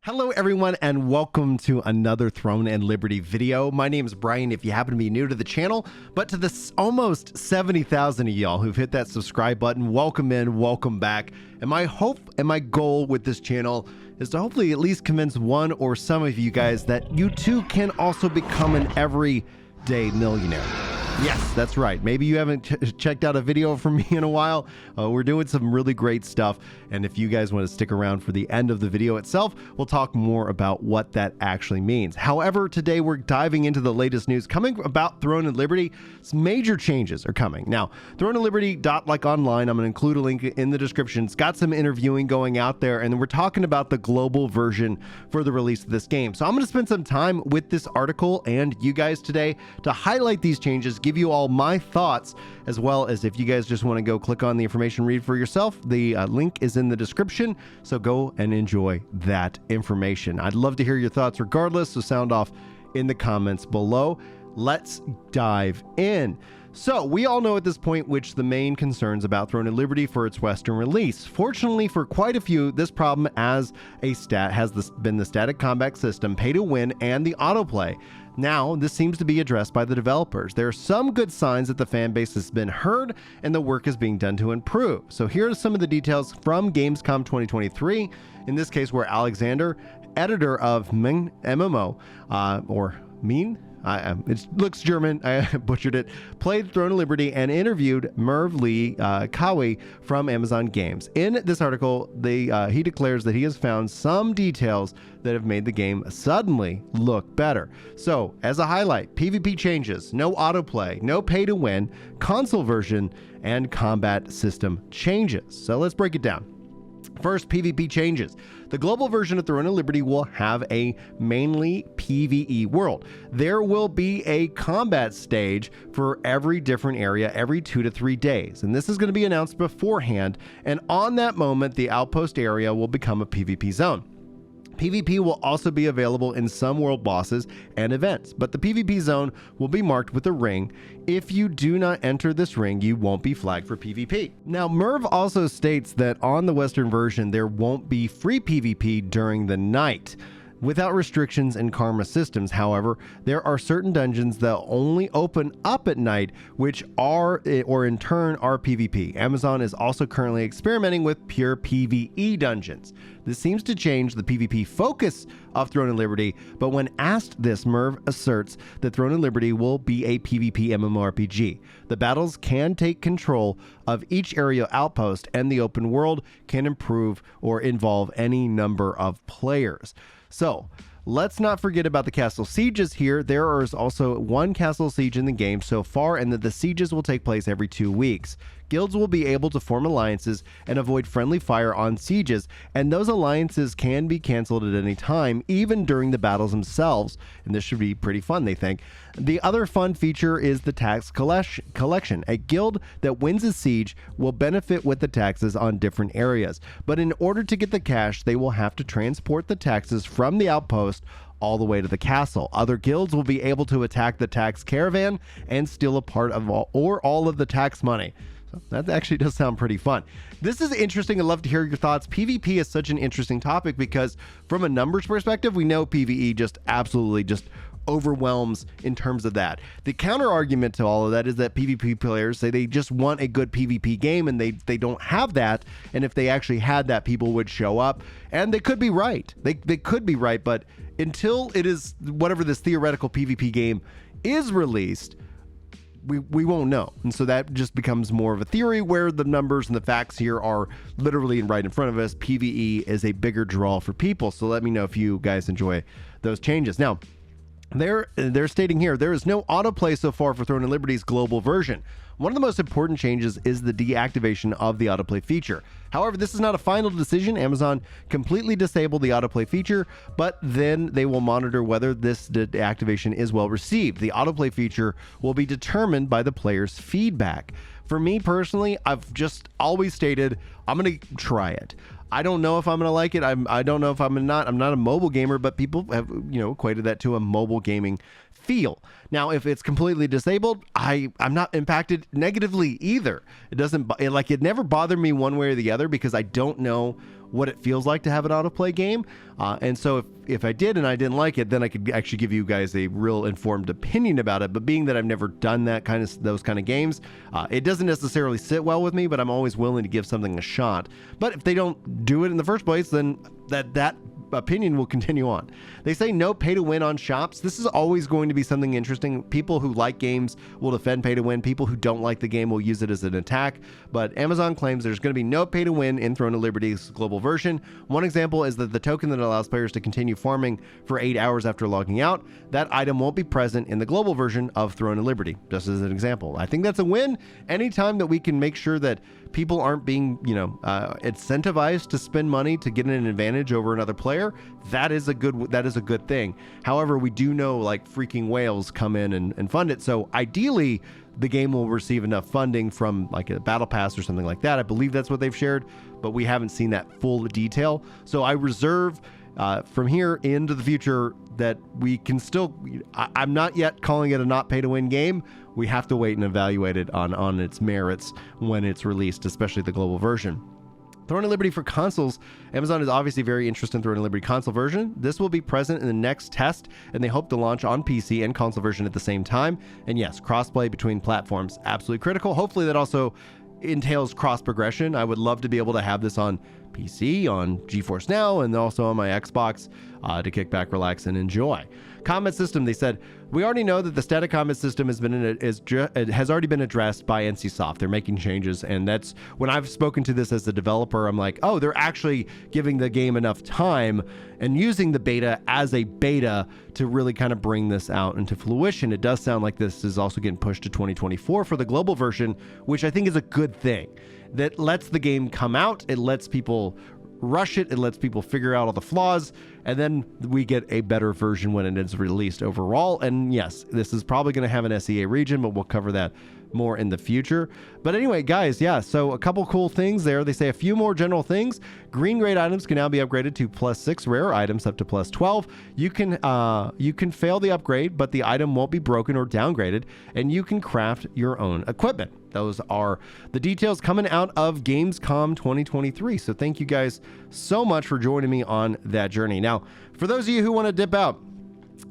Hello everyone and welcome to another Throne and Liberty video. My name is Brian if you happen to be new to the channel, but to the almost 70,000 of y'all who've hit that subscribe button, welcome in, welcome back. And my hope and my goal with this channel is to hopefully at least convince one or some of you guys that you too can also become an everyday millionaire. Yes, that's right. Maybe you haven't checked out a video from me in a while. We're doing some really great stuff. And if you guys want to stick around for the end of the video itself, we'll talk more about what that actually means. However, today we're diving into the latest news coming about Throne and Liberty. Some major changes are coming. Now, Throne and Liberty.online, I'm going to include a link in the description. It's got some interviewing going out there, and we're talking about the global version for the release of this game. So I'm going to spend some time with this article and you guys today to highlight these changes, give you all my thoughts, as well as if you guys just want to go click on the information, read for yourself, the link is in the description, so go and enjoy that information. I'd love to hear your thoughts regardless, so sound off in the comments below. Let's dive in. So we all know at this point which the main concerns about Throne and Liberty for its Western release. Fortunately for quite a few, this problem has been the static combat system, pay to win, and the autoplay. Now, this seems to be addressed by the developers. There are some good signs that the fan base has been heard and the work is being done to improve. So here are some of the details from Gamescom 2023, in this case where Alexander, editor of MMO, it looks German, I butchered it, played Throne of Liberty and interviewed Merv Lee Kawi from Amazon Games. In this article, he declares that he has found some details that have made the game suddenly look better. So, as a highlight, PvP changes, no autoplay, no pay to win, console version, and combat system changes. So let's break it down. First, PvP changes. The global version of Throne of Liberty will have a mainly PvE world. There will be a combat stage for every different area every 2 to 3 days, and this is going to be announced beforehand, and on that moment, the outpost area will become a PvP zone. PvP will also be available in some world bosses and events, but the PvP zone will be marked with a ring. If you do not enter this ring, you won't be flagged for PvP. Now, Merv also states that on the Western version, there won't be free PvP during the night. Without restrictions and karma systems, however, there are certain dungeons that only open up at night, which are, or in turn, are PvP. Amazon is also currently experimenting with pure PvE dungeons. This seems to change the PvP focus of Throne and Liberty, but when asked this, Merv asserts that Throne and Liberty will be a PvP MMORPG. The battles can take control of each area outpost, and the open world can improve or involve any number of players. So, let's not forget about the castle sieges here. There is also one castle siege in the game so far, and that the sieges will take place every 2 weeks. Guilds will be able to form alliances and avoid friendly fire on sieges, and those alliances can be canceled at any time, even during the battles themselves, and this should be pretty fun, they think. The other fun feature is the tax collection. A guild that wins a siege will benefit with the taxes on different areas, but in order to get the cash, they will have to transport the taxes from the outpost all the way to the castle. Other guilds will be able to attack the tax caravan and steal a part of all of the tax money. That actually does sound pretty fun. This is interesting. I'd love to hear your thoughts. PvP is such an interesting topic because from a numbers perspective, we know PvE just absolutely just overwhelms in terms of that. The counter argument to all of that is that PvP players say they just want a good PvP game and they don't have that. And if they actually had that, people would show up, and they could be right. They could be right, but until it is whatever this theoretical PvP game is released, we won't know. And so that just becomes more of a theory where the numbers and the facts here are literally right in front of us. PvE is a bigger draw for people. So let me know if you guys enjoy those changes. Now, they're stating here, there is no autoplay so far for Throne and Liberty's global version. One of the most important changes is the deactivation of the autoplay feature. However, this is not a final decision. Amazon completely disabled the autoplay feature, but then they will monitor whether this deactivation is well received. The autoplay feature will be determined by the player's feedback. For me personally, I've just always stated, I'm going to try it. I don't know if I'm going to like it. I don't know if I'm not a mobile gamer, but people have, equated that to a mobile gaming feel. Now, if it's completely disabled, I'm not impacted negatively either. It never bothered me one way or the other because I don't know what it feels like to have an autoplay game. And so if I did and I didn't like it, then I could actually give you guys a real informed opinion about it. But being that I've never done those kind of games, it doesn't necessarily sit well with me, but I'm always willing to give something a shot. But if they don't do it in the first place, then that opinion will continue on. They say no pay to win on shops. This is always going to be something interesting. People who like games will defend pay to win. People who don't like the game will use it as an attack. But Amazon claims there's going to be no pay to win in Throne of Liberty's global version. One example is that the token that allows players to continue farming for 8 hours after logging out, that item won't be present in the global version of Throne of Liberty, just as an example. I think that's a win. Anytime that we can make sure that people aren't being, incentivized to spend money to get an advantage over another player, that is a good thing. However, we do know like freaking whales come in and fund it. So ideally, the game will receive enough funding from like a battle pass or something like that. I believe that's what they've shared, but we haven't seen that full detail. So I reserve from here into the future that we can still, I'm not yet calling it a not pay to win game. We have to wait and evaluate it on its merits when it's released, especially the global version. Throne of Liberty for consoles. Amazon is obviously very interested in Throne of Liberty console version. This will be present in the next test, and they hope to launch on PC and console version at the same time. And yes, crossplay between platforms, absolutely critical. Hopefully that also entails cross progression. I would love to be able to have this on PC, on GeForce Now, and also on my Xbox to kick back, relax, and enjoy. Combat system, they said, we already know that the static combat system has already been addressed by NCSoft. They're making changes, and that's when I've spoken to this as a developer, I'm like, oh, they're actually giving the game enough time and using the beta as a beta to really kind of bring this out into fruition. It does sound like this is also getting pushed to 2024 for the global version, which I think is a good thing. That lets the game come out, it lets people rush it, it lets people figure out all the flaws, and then we get a better version when it is released overall. And yes, this is probably going to have an SEA region, but we'll cover that more in the future. But anyway, guys, yeah, so a couple cool things there. They say a few more general things. Green grade items can now be upgraded to +6, rare items up to +12. You can fail the upgrade, but the item won't be broken or downgraded, and you can craft your own equipment. Those are the details coming out of Gamescom 2023. So thank you guys so much for joining me on that journey. Now, for those of you who want to dip out,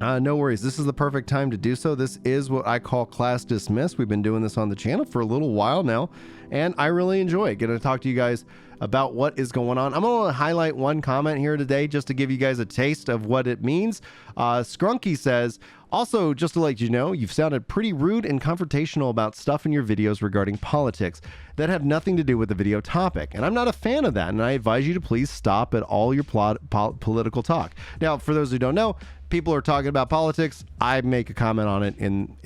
no worries. This is the perfect time to do so. This is what I call class dismissed. We've been doing this on the channel for a little while now, and I really enjoy it. Going to talk to you guys about what is going on. I'm going to highlight one comment here today just to give you guys a taste of what it means. Scrunky says, also, just to let you know, you've sounded pretty rude and confrontational about stuff in your videos regarding politics that have nothing to do with the video topic. And I'm not a fan of that, and I advise you to please stop at all your political talk. Now, for those who don't know, people are talking about politics. I make a comment on it in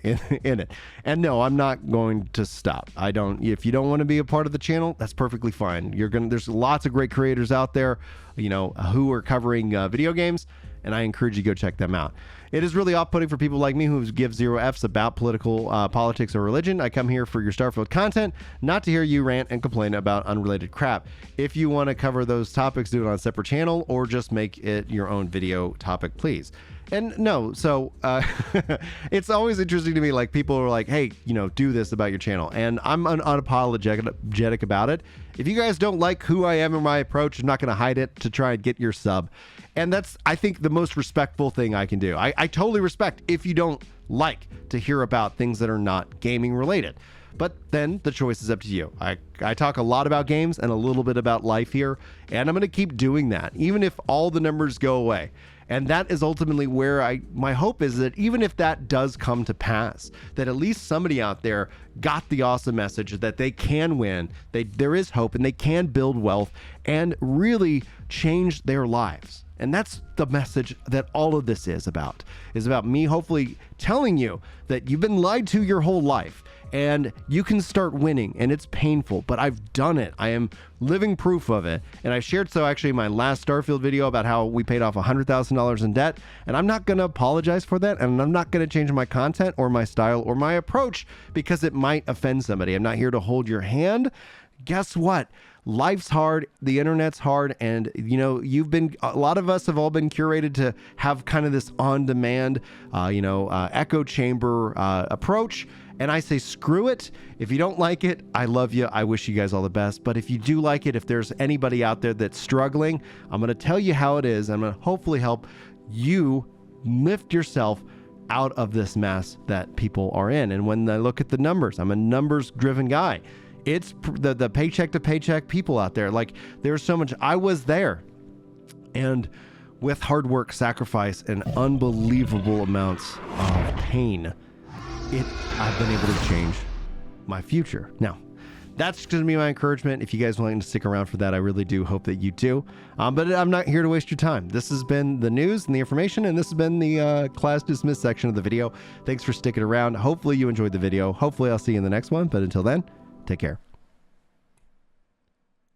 it. And no, I'm not going to stop. I don't. If you don't want to be a part of the channel, that's perfectly fine. There's lots of great creators out there, who are covering video games, and I encourage you to go check them out. It is really off-putting for people like me who give zero Fs about politics or religion. I come here for your Starfield content, not to hear you rant and complain about unrelated crap. If you want to cover those topics, do it on a separate channel or just make it your own video topic, please. And no, so it's always interesting to me, like people are like, hey, do this about your channel. And I'm unapologetic about it. If you guys don't like who I am or my approach, I'm not going to hide it to try and get your sub. And that's, I think, the most respectful thing I can do. I totally respect if you don't like to hear about things that are not gaming related. But then the choice is up to you. I talk a lot about games and a little bit about life here, and I'm going to keep doing that, even if all the numbers go away. And that is ultimately where my hope is that even if that does come to pass, that at least somebody out there got the awesome message that they can win, there is hope, and they can build wealth and really change their lives. And that's the message that all of this is about me hopefully telling you that you've been lied to your whole life and you can start winning, and it's painful, but I've done it. I am living proof of it. And I shared actually in my last Starfield video about how we paid off $100,000 in debt, and I'm not going to apologize for that, and I'm not going to change my content or my style or my approach because it might offend somebody. I'm not here to hold your hand. Guess what? Life's hard, the internet's hard, and a lot of us have all been curated to have kind of this on-demand, echo chamber approach. And I say, screw it. If you don't like it, I love you. I wish you guys all the best. But if you do like it, if there's anybody out there that's struggling, I'm going to tell you how it is. I'm going to hopefully help you lift yourself out of this mess that people are in. And when I look at the numbers, I'm a numbers driven guy. It's the paycheck to paycheck people out there. Like, there's so much. I was there, and with hard work, sacrifice, and unbelievable amounts of pain, I've been able to change my future. Now, that's going to be my encouragement. If you guys want to stick around for that, I really do hope that you do. But I'm not here to waste your time. This has been the news and the information, and this has been the class dismissed section of the video. Thanks for sticking around. Hopefully you enjoyed the video. Hopefully I'll see you in the next one. But until then, take care.